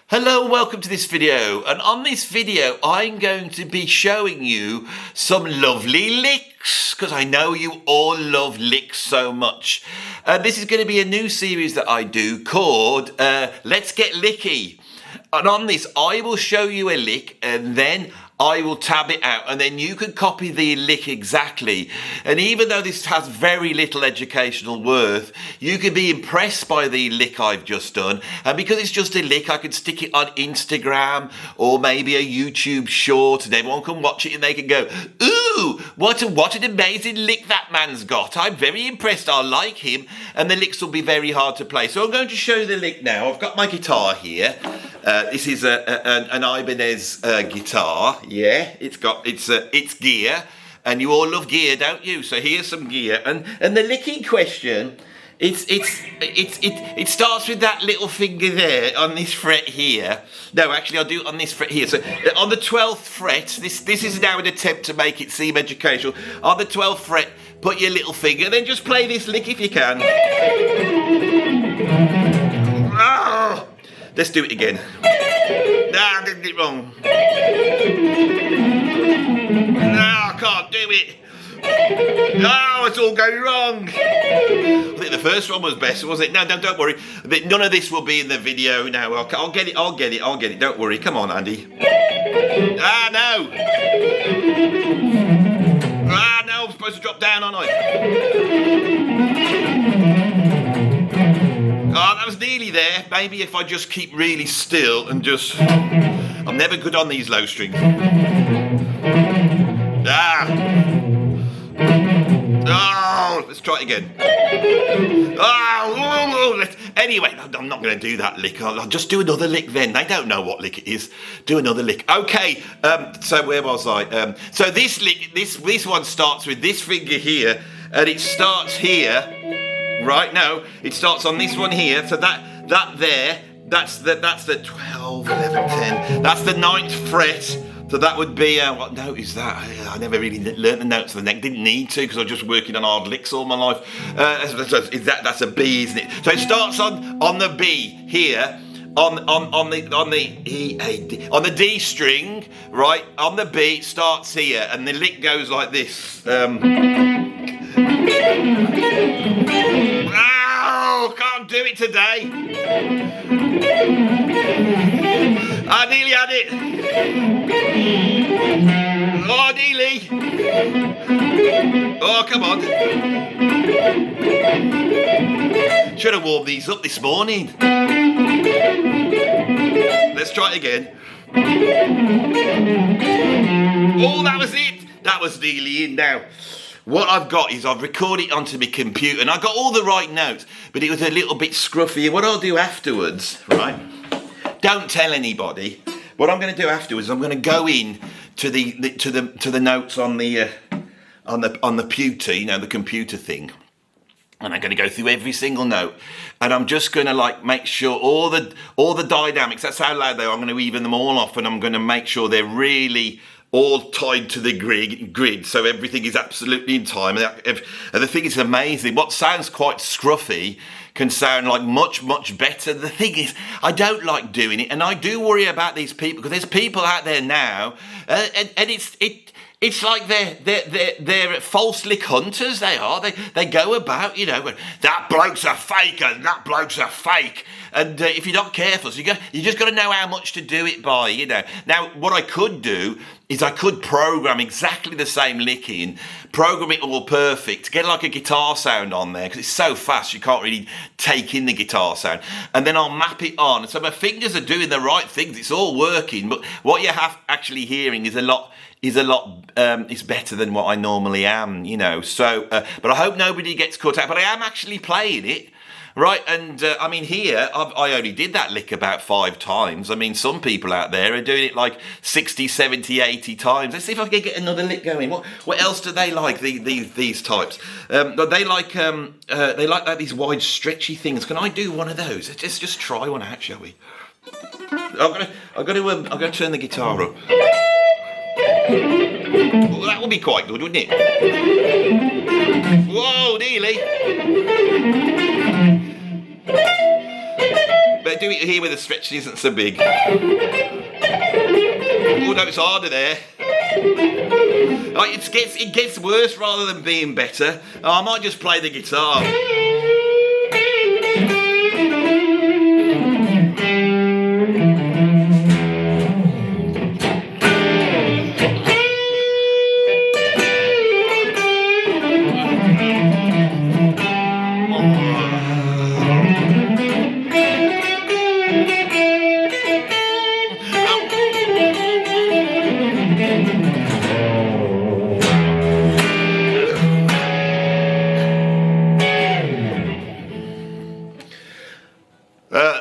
Hello, welcome to this video, and on this video I'm going to be showing you some lovely licks, because I know you all love licks so much. This is going to be a new series that I do called Let's Get Licky, and on this I will show you a lick and then I will tab it out and then you can copy the lick exactly. And even though this has very little educational worth, you can be impressed by the lick I've just done. And because it's just a lick, I can stick it on Instagram or maybe a YouTube short and everyone can watch it and they can go, ooh, what an amazing lick that man's got. I'm very impressed, I like him. And the licks will be very hard to play. So I'm going to show you the lick now. I've got my guitar here. This is an Ibanez guitar. Yeah, it's gear, and you all love gear, don't you? So here's some gear, and the lick in question, it starts with that little finger there on this fret here. No, actually, I'll do it on this fret here. So on the 12th fret, this is now an attempt to make it seem educational. On the 12th fret, put your little finger, then just play this lick if you can. Oh, let's do it again. Nah, I did it wrong. No, I can't do it. No, it's all going wrong. I think the first one was best, wasn't it? No, don't worry. None of this will be in the video now. I'll get it. Don't worry. Come on, Andy. Ah, no. Ah, no, I'm supposed to drop down, aren't I? Oh, that was nearly there. Maybe if I just keep really still and just... I'm never good on these low strings. Oh, let's try it again. Anyway, I'm not going to do that lick. I'll just do another lick then. They don't know what lick it is. Do another lick. Okay, so where was I? So this lick, this one starts with this finger here, and it starts here. Right, no, it starts on this one here, so that there, that's the 12, 11, 10, that's the 9th fret, so that would be, what note is that? I never really learned the notes of the neck, didn't need to, because I was just working on hard licks all my life. That's a B, isn't it? So it starts on the B here, on the D string, right, on the B, it starts here, and the lick goes like this. Oh, can't do it today. I nearly had it. Oh, nearly. Oh, come on. Should have warmed these up this morning. Let's try it again. Oh, that was it. That was nearly in now. What I've got is I've recorded it onto my computer and I got all the right notes, but it was a little bit scruffy. What I'll do afterwards, right? Don't tell anybody. What I'm going to do afterwards, I'm going to go in to the notes on the pewter, you know, the computer thing, and I'm going to go through every single note, and I'm just going to like make sure all the dynamics. That's how loud they are. I'm going to even them all off, and I'm going to make sure they're really all tied to the grid, so everything is absolutely in time. And the thing is amazing. What sounds quite scruffy can sound like much better. The thing is, I don't like doing it, and I do worry about these people, because there's people out there now, and it's like they're false lick hunters. They are. They go about, you know, that bloke's a fake and that bloke's a fake. And if you're not careful, so you just got to know how much to do it by, you know. Now, what I could do is I could program exactly the same licking, program it all perfect, get like a guitar sound on there, because it's so fast you can't really take in the guitar sound, and then I'll map it on. So my fingers are doing the right things, it's all working, but what you have actually hearing is a lot it's better than what I normally am, you know. So but I hope nobody gets caught out, but I am actually playing it. Right, and I mean here, I only did that lick about 5 times. I mean, some people out there are doing it like 60, 70, 80 times. Let's see if I can get another lick going. What else do they like, these types? They like these wide, stretchy things. Can I do one of those? Let's just try one out, shall we? I'm gonna turn the guitar up. Well, that would be quite good, wouldn't it? Whoa, nearly. do it here where the stretch isn't so big. Oh no, it's harder there. Like it gets worse rather than being better. Oh, I might just play the guitar.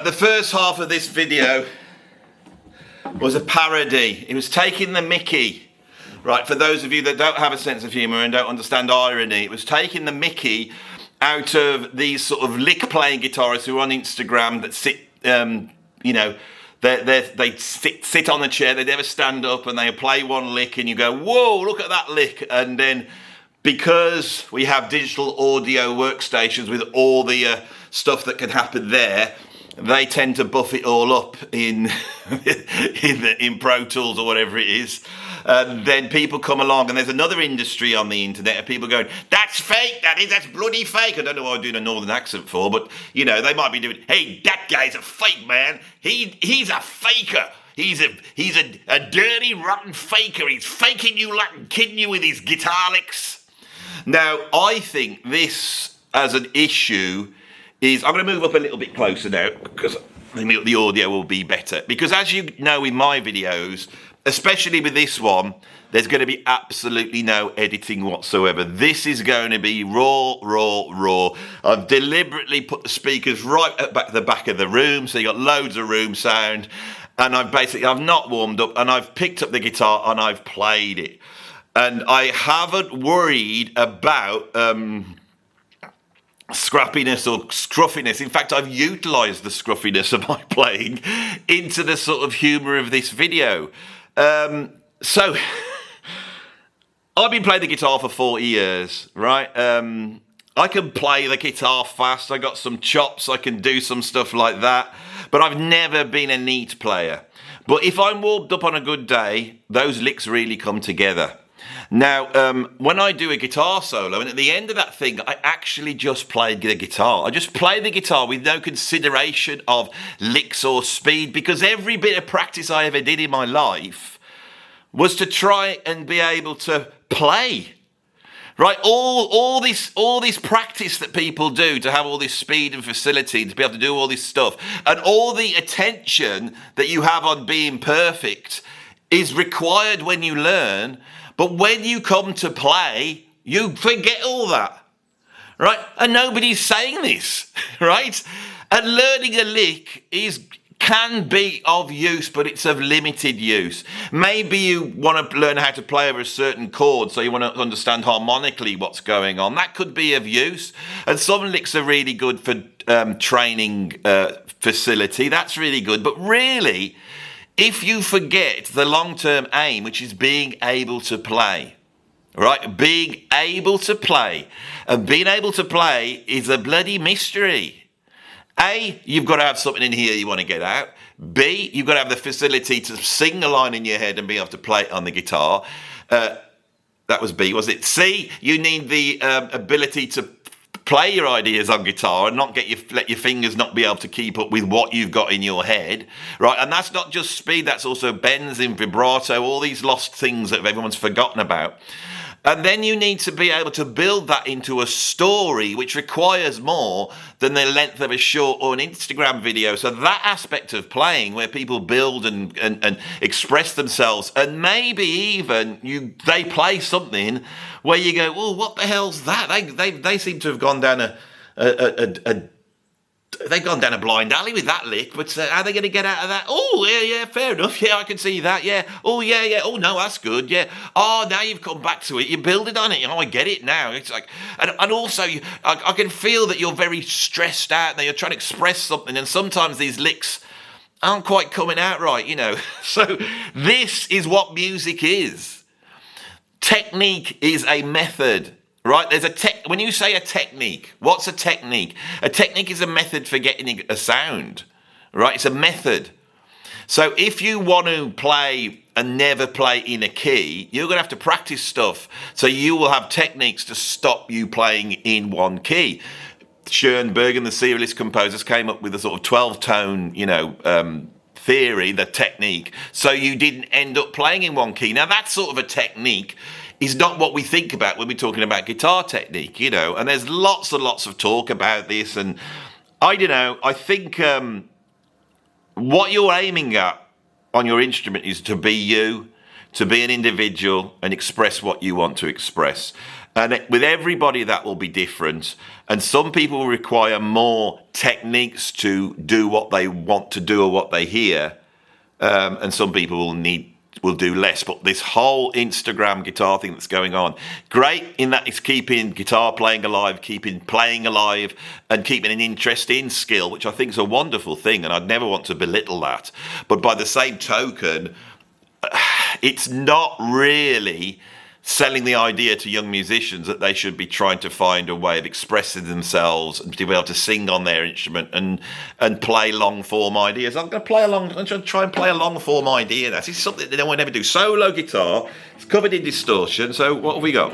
The first half of this video was a parody. It was taking the mickey, right, for those of you that don't have a sense of humour and don't understand irony, it was taking the mickey out of these sort of lick-playing guitarists who are on Instagram that sit, you know, they sit on a chair, they never stand up, and they play one lick and you go, whoa, look at that lick. And then because we have digital audio workstations with all the stuff that can happen there, they tend to buff it all up in Pro Tools or whatever it is. Then people come along, and there's another industry on the internet of people going, that's fake, that's bloody fake. I don't know what I'm doing a northern accent for, but you know, they might be doing, hey, that guy's a fake, man. He's a faker. He's a dirty, rotten faker. He's faking you like and kidding you with his guitar licks. Now, I think this as an issue is, I'm going to move up a little bit closer now because I think the audio will be better. Because as you know in my videos, especially with this one, there's going to be absolutely no editing whatsoever. This is going to be raw, raw, raw. I've deliberately put the speakers right at the back of the room, so you got loads of room sound. And I've not warmed up, and I've picked up the guitar and I've played it. And I haven't worried about scrappiness or scruffiness. In fact, I've utilised the scruffiness of my playing into the sort of humour of this video. So, I've been playing the guitar for 40 years, right? I can play the guitar fast. I got some chops. I can do some stuff like that. But I've never been a neat player. But if I'm warmed up on a good day, those licks really come together. Now, when I do a guitar solo, and at the end of that thing, I actually just played the guitar. I just played the guitar with no consideration of licks or speed, because every bit of practice I ever did in my life was to try and be able to play. Right, all this practice that people do to have all this speed and facility to be able to do all this stuff, and all the attention that you have on being perfect is required when you learn. But when you come to play, you forget all that, right? And nobody's saying this, right? And learning a lick can be of use, but it's of limited use. Maybe you want to learn how to play over a certain chord, so you want to understand harmonically what's going on. That could be of use. And some licks are really good for training facility. That's really good. But really, if you forget the long-term aim, which is being able to play, right? Being able to play. And being able to play is a bloody mystery. A, you've got to have something in here you want to get out. B, you've got to have the facility to sing a line in your head and be able to play it on the guitar. That was B, was it? C, you need the ability to play your ideas on guitar and not let your fingers not be able to keep up with what you've got in your head, right? And that's not just speed, that's also bends in vibrato, all these lost things that everyone's forgotten about. And then you need to be able to build that into a story, which requires more than the length of a short or an Instagram video. So that aspect of playing where people build and express themselves, and maybe even they play something where you go, oh, what the hell's that? They seem to have gone down they've gone down a blind alley with that lick, but how are they going to get out of that? Oh, yeah, fair enough. Yeah, I can see that. Yeah. Oh, yeah. Oh, no, that's good. Yeah. Oh, now you've come back to it. You're building on it. Oh, I get it now. It's like, and also, I can feel that you're very stressed out. That you're trying to express something, and sometimes these licks aren't quite coming out right, you know. So this is what music is. Technique is a method. Right, there's when you say a technique, what's a technique? A technique is a method for getting a sound, right? It's a method. So if you want to play and never play in a key, you're going to have to practice stuff. So you will have techniques to stop you playing in one key. Schoenberg and the serialist composers came up with a sort of 12-tone, theory, the technique. So you didn't end up playing in one key. Now that sort of a technique is not what we think about when we're talking about guitar technique, and there's lots and lots of talk about this. And I don't know, I think what you're aiming at on your instrument is to be you, to be an individual and express what you want to express. And with everybody that will be different. And some people will require more techniques to do what they want to do or what they hear. And some people will do less. But this whole Instagram guitar thing that's going on, great in that it's keeping guitar playing alive, keeping playing alive, and keeping an interest in skill, which I think is a wonderful thing, and I'd never want to belittle that. But by the same token, it's not really selling the idea to young musicians that they should be trying to find a way of expressing themselves and to be able to sing on their instrument and play long form ideas. I'm going to try and play a long form idea. This is something that no one ever do. Solo guitar, it's covered in distortion. So what have we got?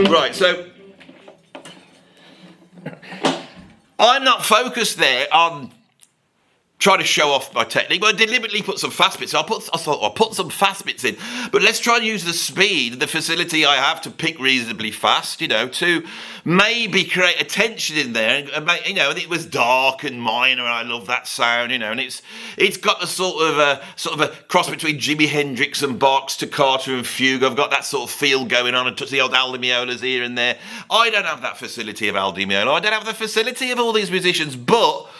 Right, so I'm not focused there on trying to show off my technique, but I deliberately put some fast bits. I thought I'll put some fast bits in, but let's try and use the speed, the facility I have to pick reasonably fast, to maybe create a tension in there. And it was dark and minor, and I love that sound, and it's got a sort of a cross between Jimi Hendrix and Bach, staccato and fugue. I've got that sort of feel going on, and touch the old Al Di Meolas here and there. I don't have that facility of Al Di Meola. I don't have the facility of all these musicians, but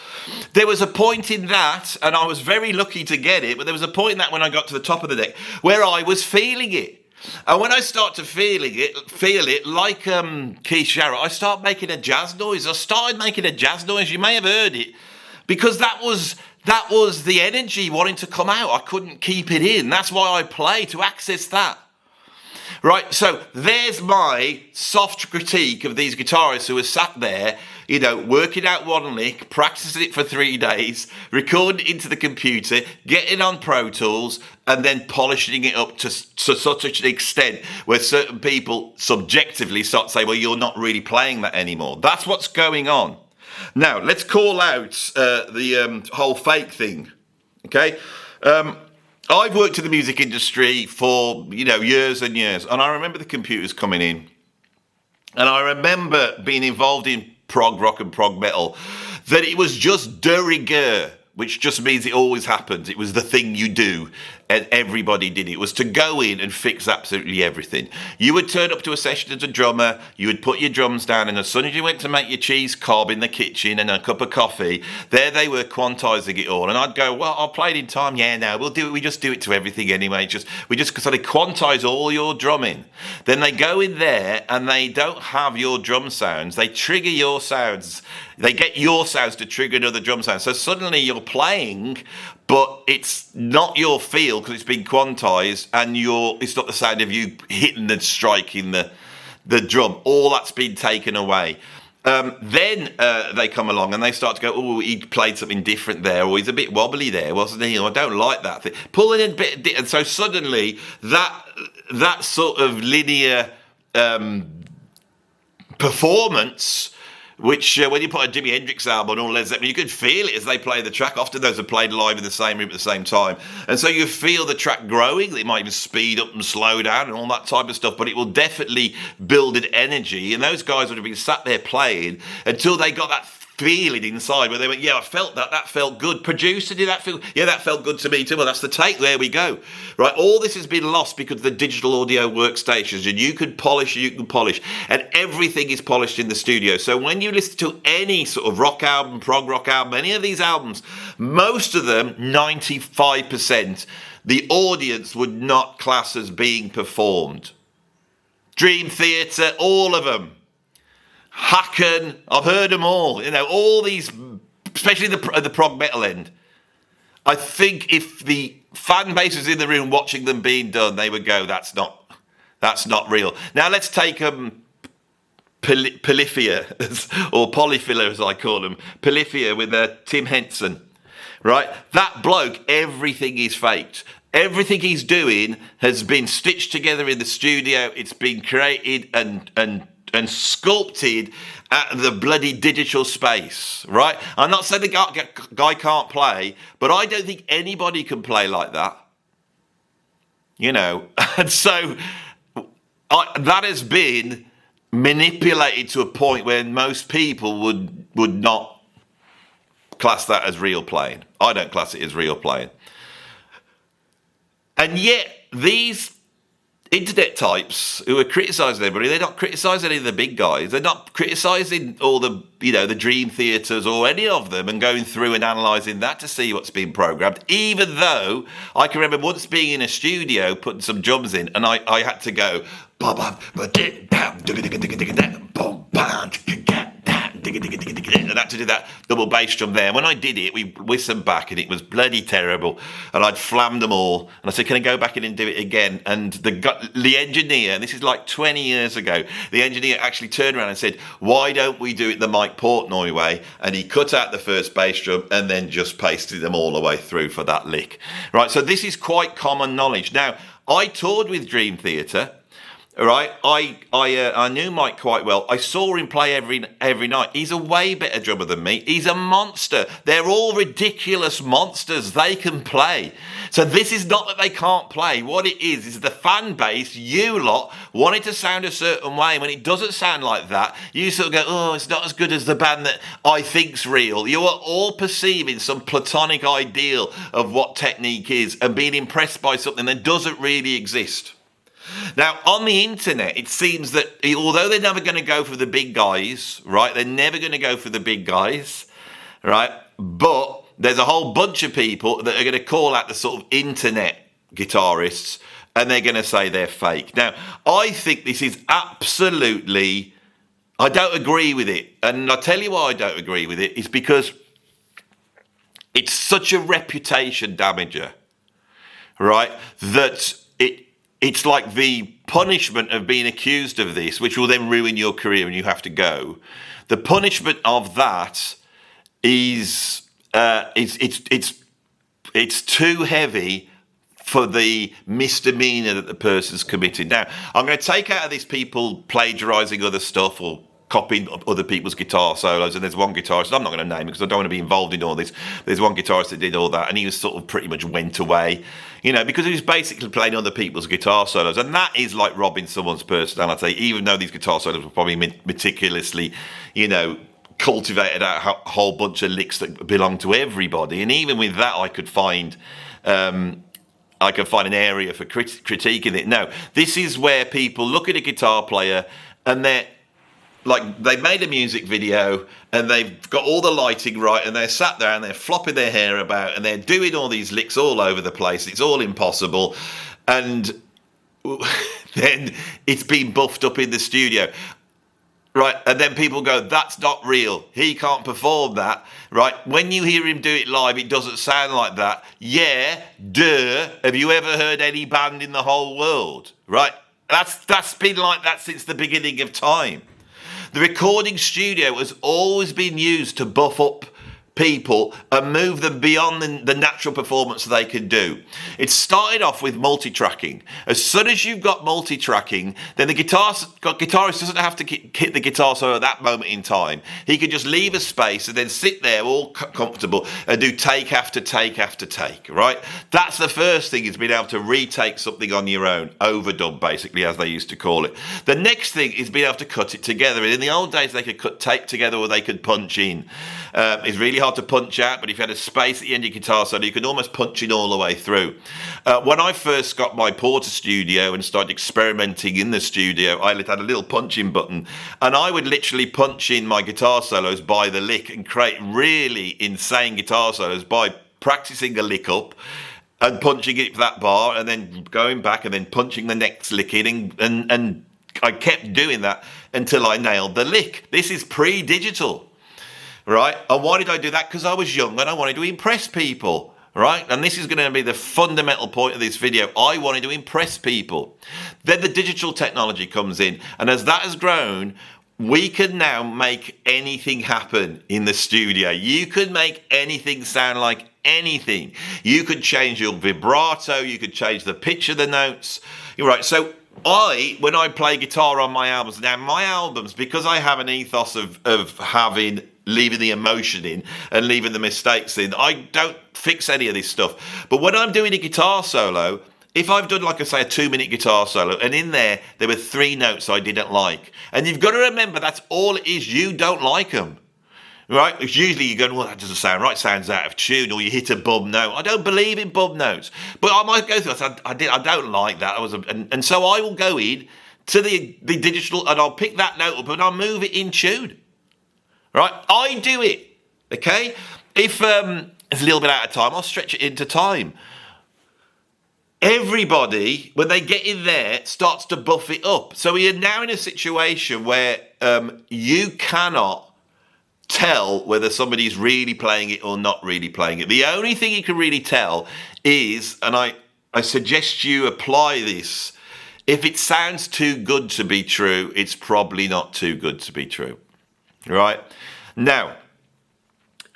there was a point in that, and I was very lucky to get it, but there was a point in that when I got to the top of the deck where I was feeling it. And when I start to feel it, like Keith Jarrett, I start making a jazz noise. I started making a jazz noise. You may have heard it, because that was the energy wanting to come out. I couldn't keep it in. That's why I play, to access that. Right, so there's my soft critique of these guitarists who are sat there, working out one lick, practicing it for 3 days, recording it into the computer, getting on Pro Tools, and then polishing it up to such an extent where certain people subjectively start to say, well, you're not really playing that anymore. That's what's going on. Now, let's call out the whole fake thing, okay? I've worked in the music industry for, years and years, and I remember the computers coming in, and I remember being involved in prog rock and prog metal, that it was just de rigueur, which just means it always happens. It was the thing you do. and everybody did it, was to go in and fix absolutely everything. You would turn up to a session as a drummer, you would put your drums down, and as soon as you went to make your cheese cob in the kitchen and a cup of coffee, there they were quantizing it all. And I'd go, well, I played in time. Yeah, no, we'll do it. We just do it to everything anyway. We just sort of quantize all your drumming. Then they go in there and they don't have your drum sounds. They trigger your sounds. They get your sounds to trigger another drum sound. So suddenly you're playing, but it's not your feel because it's been quantized, and it's not the sound of you hitting and striking the drum. All that's been taken away. Then they come along and they start to go, oh, he played something different there, or he's a bit wobbly there, wasn't he? Or I don't like that thing. Pulling in a bit, and so suddenly that sort of linear performance, which when you put a Jimi Hendrix album on Led Zeppelin, you could feel it as they play the track. Often those are played live in the same room at the same time. And so you feel the track growing. It might even speed up and slow down and all that type of stuff, but it will definitely build an energy. And those guys would have been sat there playing until they got that feeling inside where they went, yeah, I felt that felt good. Producer, did that feel? Yeah, that felt good to me too. Well, that's the take. There we go. Right, all this has been lost because of the digital audio workstations, and you can polish, and everything is polished in the studio. So when you listen to any sort of rock album, prog rock album, any of these albums, most of them, 95%, the audience would not class as being performed. Dream Theater, all of them. Hacken, I've heard them all. All these, especially the prog metal end. I think if the fan base was in the room watching them being done, they would go, that's not real. Now let's take Polyphia, or Polyphila as I call them, Polyphia with Tim Henson, right? That bloke, everything is faked. Everything he's doing has been stitched together in the studio. It's been created and sculpted at the bloody digital space, right? I'm not saying the guy can't play, but I don't think anybody can play like that. And so that has been manipulated to a point where most people would not class that as real playing. I don't class it as real playing. And yet, these internet types who are criticising everybody, they're not criticising any of the big guys. They're not criticising all the, the Dream Theaters or any of them and going through and analysing that to see what's been programmed. Even though I can remember once being in a studio, putting some drums in, and I had to go, and I had to do that double bass drum there. And when I did it, we whistled back and it was bloody terrible. And I'd flammed them all. And I said, can I go back in and do it again? And the engineer, and this is like 20 years ago, the engineer actually turned around and said, why don't we do it the Mike Portnoy way? And he cut out the first bass drum and then just pasted them all the way through for that lick. Right, so this is quite common knowledge. Now, I toured with Dream Theater. Right, I knew Mike quite well. I saw him play every night. He's a way better drummer than me. He's a monster. They're all ridiculous monsters. They can play. So this is not that they can't play. What it is the fan base, you lot, want it to sound a certain way. When it doesn't sound like that, you sort of go, oh, it's not as good as the band that I think's real. You are all perceiving some platonic ideal of what technique is and being impressed by something that doesn't really exist. Now, on the internet, it seems that although they're never going to go for the big guys, right? They're never going to go for the big guys, right? But there's a whole bunch of people that are going to call out the sort of internet guitarists, and they're going to say they're fake. Now, I think this is absolutely, I don't agree with it. And I'll tell you why I don't agree with it. It's because it's such a reputation damager, right? That it's like the punishment of being accused of this, which will then ruin your career and you have to go. The punishment of that is it's too heavy for the misdemeanor that the person's committed. Now, I'm going to take out of this people plagiarizing other stuff or copying other people's guitar solos, and there's one guitarist, I'm not going to name it because I don't want to be involved in all this. There's one guitarist that did all that, and he was sort of pretty much went away, because he was basically playing other people's guitar solos, and that is like robbing someone's personality, even though these guitar solos were probably meticulously, cultivated out a whole bunch of licks that belong to everybody. And even with that, I could find I can find an area for critiquing it. No, this is where people look at a guitar player and they're like, they made a music video and they've got all the lighting right and they're sat there and they're flopping their hair about and they're doing all these licks all over the place. It's all impossible. And then it's been buffed up in the studio. Right, and then people go, that's not real. He can't perform that. Right, when you hear him do it live, it doesn't sound like that. Yeah, duh. Have you ever heard any band in the whole world? Right, that's been like that since the beginning of time. The recording studio has always been used to buff up people and move them beyond the natural performance they can do. It started off with multi-tracking. As soon as you've got multi-tracking, then the guitarist doesn't have to hit the guitar solo at that moment in time. He can just leave a space and then sit there all comfortable and do take after take after take, right? That's the first thing, is being able to retake something on your own, overdub basically, as they used to call it. The next thing is being able to cut it together. And in the old days, they could cut tape together or they could punch in. It's really hard to punch out, but if you had a space at the end of your guitar solo, you could almost punch in all the way through. When I first got my Porter studio and started experimenting in the studio, I had a little punching button, and I would literally punch in my guitar solos by the lick and create really insane guitar solos by practicing a lick up and punching it for that bar and then going back and then punching the next lick in, and I kept doing that until I nailed the lick. This is pre-digital. Right? And why did I do that? Because I was young and I wanted to impress people, right? And this is going to be the fundamental point of this video. I wanted to impress people. Then the digital technology comes in, and as that has grown, we can now make anything happen in the studio. You could make anything sound like anything. You could change your vibrato, you could change the pitch of the notes. You're right. So when I play guitar on my albums, now my albums, because I have an ethos of leaving the emotion in and leaving the mistakes in, I don't fix any of this stuff. But when I'm doing a guitar solo, if I've done, like I say, a 2-minute guitar solo, and in there were 3 notes I didn't like, and you've got to remember that's all it is. You don't like them, right? It's usually you're going, well, that doesn't sound right, sounds out of tune, or you hit a bum note. I don't believe in bum notes, but I might go through it. I don't like that. And so I will go in to the digital, and I'll pick that note up and I'll move it in tune. Right, I do it, okay? If it's a little bit out of time, I'll stretch it into time. Everybody, when they get in there, starts to buff it up. So we are now in a situation where you cannot tell whether somebody's really playing it or not really playing it. The only thing you can really tell is, and I suggest you apply this, if it sounds too good to be true, it's probably not too good to be true. Right? Now,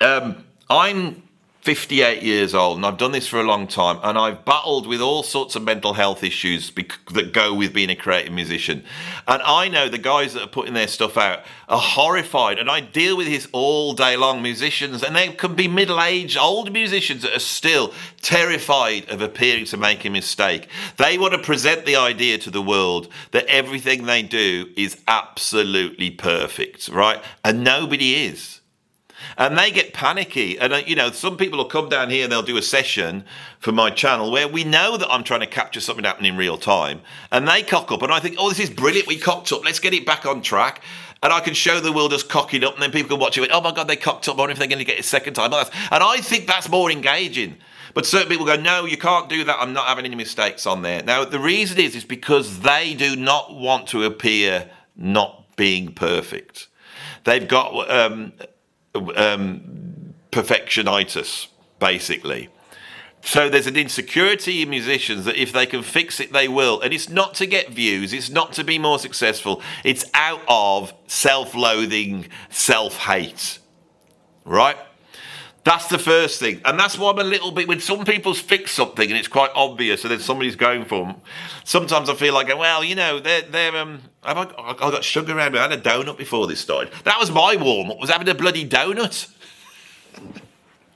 I'm 58 years old and I've done this for a long time, and I've battled with all sorts of mental health issues that go with being a creative musician. And I know the guys that are putting their stuff out are horrified, and I deal with this all day long, musicians, and they can be middle-aged, old musicians that are still terrified of appearing to make a mistake. They want to present the idea to the world that everything they do is absolutely perfect, right? And nobody is. And they get panicky. And, some people will come down here and they'll do a session for my channel where we know that I'm trying to capture something happening in real time. And they cock up and I think, oh, this is brilliant. We cocked up. Let's get it back on track. And I can show the world us cocking up, and then people can watch it and, oh my God, they cocked up. I wonder if they're going to get it a second time. And I think that's more engaging. But certain people go, no, you can't do that. I'm not having any mistakes on there. Now, the reason is because they do not want to appear not being perfect. They've got perfectionitis, basically. So there's an insecurity in musicians that if they can fix it, they will. And it's not to get views. It's not to be more successful. It's out of self-loathing, self-hate. Right? That's the first thing. And that's why I'm a little bit, when some people fix something and it's quite obvious and then somebody's going for them, sometimes I feel like, well, I got sugar around me. I had a donut before this started. That was my warm-up, was having a bloody donut.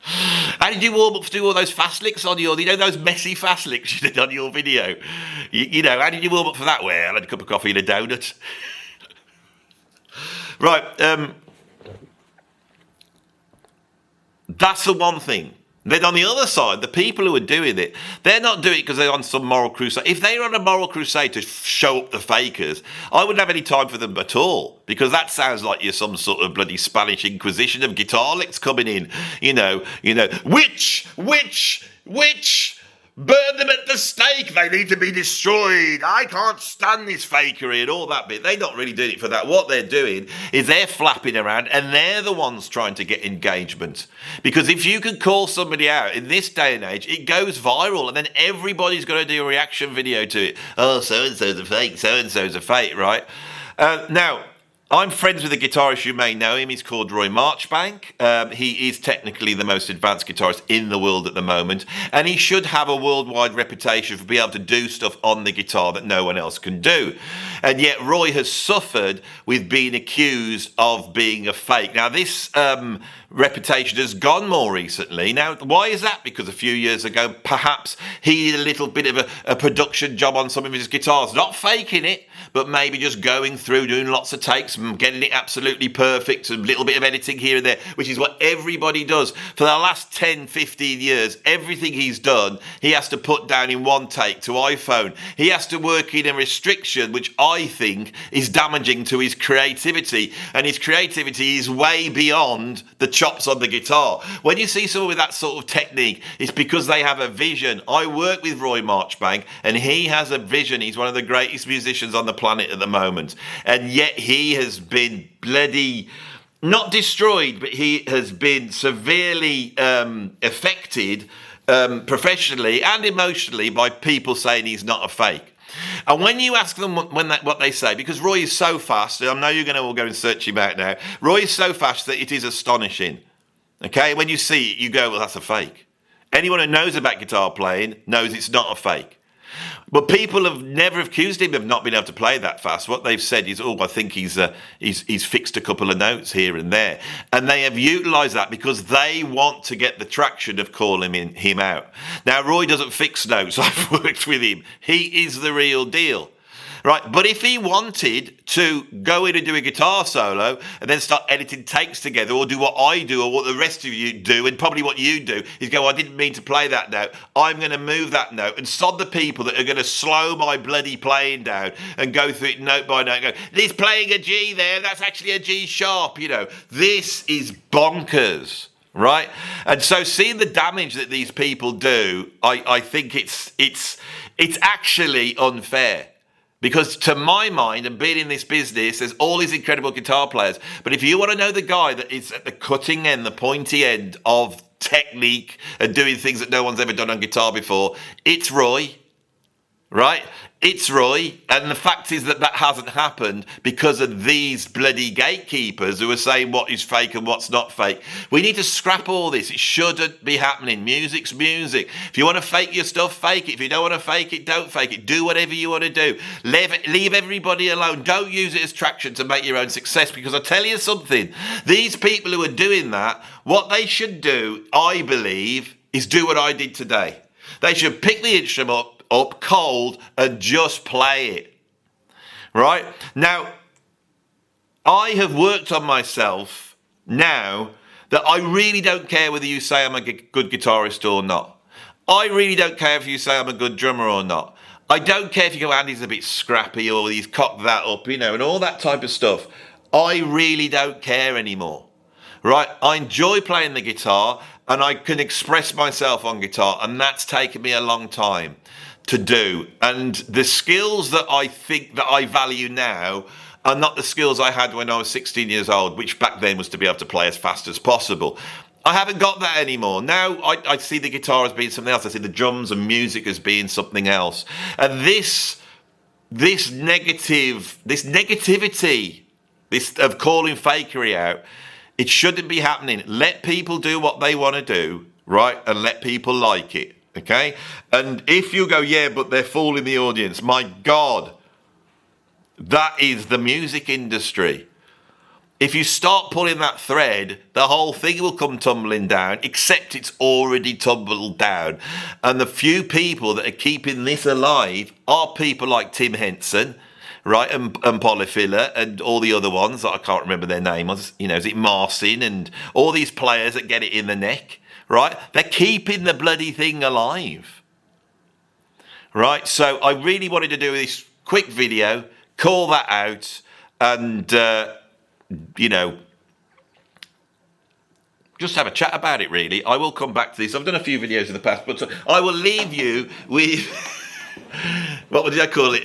How did you warm up to do all those fast licks on those messy fast licks you did on your video? How did you warm up for that? Well, I had a cup of coffee and a donut. Right, that's the one thing. Then on the other side, the people who are doing it, they're not doing it because they're on some moral crusade. If they're on a moral crusade to show up the fakers, I wouldn't have any time for them at all, because that sounds like you're some sort of bloody Spanish Inquisition of guitarists coming in. Which, burn them at the stake. They need to be destroyed. I can't stand this fakery and all that bit. They're not really doing it for that. What they're doing is they're flapping around, and they're the ones trying to get engagement. Because if you can call somebody out in this day and age, it goes viral, and then everybody's going to do a reaction video to it. Oh, so-and-so's a fake, so-and-so's a fake, right? Now, I'm friends with a guitarist, you may know him. He's called Roy Marchbank. He is technically the most advanced guitarist in the world at the moment, and he should have a worldwide reputation for being able to do stuff on the guitar that no one else can do. And yet Roy has suffered with being accused of being a fake. Now, this reputation has gone more recently. Now, why is that? Because a few years ago, perhaps he did a little bit of a production job on some of his guitars, not faking it, but maybe just going through, doing lots of takes, getting it absolutely perfect, a little bit of editing here and there, which is what everybody does. For the last 10, 15 years, everything he's done, he has to put down in one take to iPhone. He has to work in a restriction, which I think is damaging to his creativity. And his creativity is way beyond the chops on the guitar. When you see someone with that sort of technique, it's because they have a vision. I work with Roy Marchbank, and he has a vision. He's one of the greatest musicians on the planet at the moment. And yet he has been bloody, not destroyed, but he has been severely affected professionally and emotionally by people saying he's not a fake. And when you ask them what they say, because Roy is so fast, I know you're going to all go and search him out now. Roy is so fast that it is astonishing. Okay, when you see it, you go, well, that's a fake. Anyone who knows about guitar playing knows it's not a fake. But people have never accused him of not being able to play that fast. What they've said is, I think he's fixed a couple of notes here and there. And they have utilised that because they want to get the traction of calling him out. Now, Roy doesn't fix notes. I've worked with him. He is the real deal. Right, but if he wanted to go in and do a guitar solo and then start editing takes together, or do what I do or what the rest of you do, and probably what you do, is go, I didn't mean to play that note. I'm going to move that note, and sod the people that are going to slow my bloody playing down and go through it note by note and go, he's playing a G there, that's actually a G sharp, This is bonkers. Right? And so seeing the damage that these people do, I think it's actually unfair. Because to my mind, and being in this business, there's all these incredible guitar players. But if you want to know the guy that is at the cutting end, the pointy end of technique and doing things that no one's ever done on guitar before, it's Roy. Right? It's Roy. And the fact is that hasn't happened because of these bloody gatekeepers who are saying what is fake and what's not fake. We need to scrap all this. It shouldn't be happening. Music's music. If you want to fake your stuff, fake it. If you don't want to fake it, don't fake it. Do whatever you want to do. Leave everybody alone. Don't use it as traction to make your own success, because I tell you something, these people who are doing that, what they should do, I believe, is do what I did today. They should pick the instrument up cold and just play it. Right? Now, I have worked on myself now that I really don't care whether you say I'm a good guitarist or not. I really don't care if you say I'm a good drummer or not. I don't care if you go, Andy's a bit scrappy or he's cocked that up, and all that type of stuff. I really don't care anymore. Right? I enjoy playing the guitar and I can express myself on guitar, and that's taken me a long time to do. And the skills that I think that I value now are not the skills I had when I was 16 years old, which back then was to be able to play as fast as possible. I haven't got that anymore. Now I see the guitar as being something else. I see the drums and music as being something else. And this negativity, this of calling fakery out, it shouldn't be happening. Let people do what they want to do, right? And let people like it. Okay? And if you go, yeah, but they're fooling the audience, my God, that is the music industry. If you start pulling that thread, the whole thing will come tumbling down, except it's already tumbled down. And the few people that are keeping this alive are people like Tim Henson, right, and Polyphila and all the other ones that I can't remember their name. Is it Marcin and all these players that get it in the neck. right? They're keeping the bloody thing alive, right? So I really wanted to do this quick video, call that out, and, you know, just have a chat about it, really. I will come back to this. I've done a few videos in the past, but I will leave you with... What did I call it?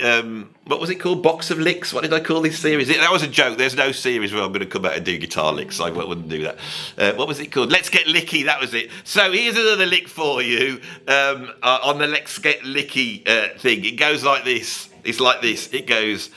What was it called? Box of Licks? What did I call this series? That was a joke. There's no series where I'm going to come out and do guitar licks. I wouldn't do that. What was it called? Let's Get Licky. That was it. So here's another lick for you on the Let's Get Licky thing. It goes like this. It's like this. It goes...